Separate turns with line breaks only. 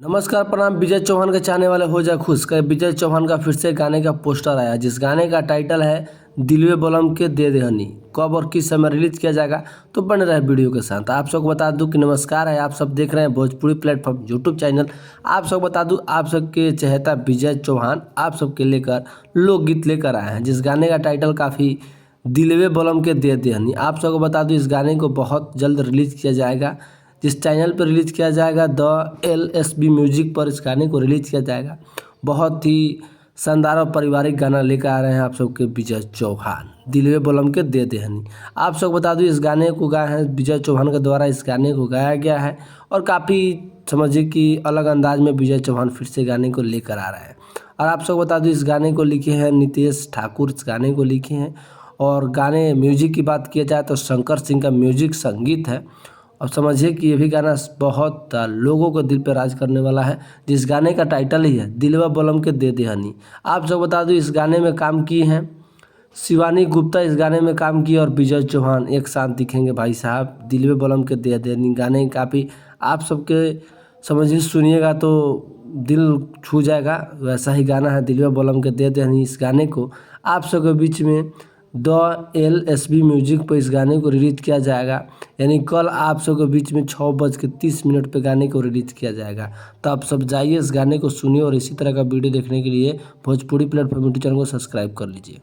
नमस्कार प्रणाम। विजय चौहान के चाहने वाले हो जाए खुश का विजय चौहान का फिर से गाने का पोस्टर आया, जिस गाने का टाइटल है दिलवे बलम के दे दे हनी। कब और किस समय रिलीज किया जाएगा तो बने रहे वीडियो के साथ। आप सबको बता दूं कि नमस्कार है, आप सब देख रहे हैं भोजपुरी प्लेटफॉर्म यूट्यूब चैनल। आप सबको बता दूं आप सबके चहेता विजय चौहान आप सबके लेकर लोकगीत लेकर आए हैं, जिस गाने का टाइटल काफ़ी दिलवे बलम के दे दे हनी। आप सबको बता दूं इस गाने को बहुत जल्द रिलीज किया जाएगा, जिस चैनल पर रिलीज़ किया जाएगा द LSB म्यूजिक पर इस गाने को रिलीज़ किया जाएगा। बहुत ही शानदार और पारिवारिक गाना लेकर आ रहे हैं आप सबके विजय चौहान, दिलवे बलम के दे दे हनी। आप सबको बता दूं इस गाने को गाया है विजय चौहान के द्वारा, इस गाने को गाया गया है और काफ़ी समझिए कि अलग अंदाज में विजय चौहान फिर से गाने को लेकर आ रहे हैं। और आप सबको बता दूं इस गाने को लिखे हैं नितेश ठाकुर, इस गाने को लिखे हैं। और गाने म्यूजिक की बात किया जाए तो शंकर सिंह का म्यूजिक संगीत है। अब समझिए कि ये भी गाना बहुत लोगों को दिल पर राज करने वाला है, जिस गाने का टाइटल ही है दिलवा बलम के दे दे हनी। आप सब बता दूं इस गाने में काम किए हैं शिवानी गुप्ता, इस गाने में काम किए और विजय चौहान एक साथ दिखेंगे भाई साहब। दिलवे बलम के दे दे हनी गाने काफ़ी आप सबके समझिए सुनिएगा तो दिल छू जाएगा, वैसा ही गाना है दिलवा बलम के दे दे हनी। इस गाने को आप सबके बीच में द LSB म्यूजिक पर इस गाने को रिलीज किया जाएगा, यानी कल आप सबके बीच में 6:30 पे गाने को रिलीज किया जाएगा। तो आप सब जाइए इस गाने को सुनिए और इसी तरह का वीडियो देखने के लिए भोजपुरी प्लेटफॉर्म यूट्यूब चैनल को सब्सक्राइब कर लीजिए।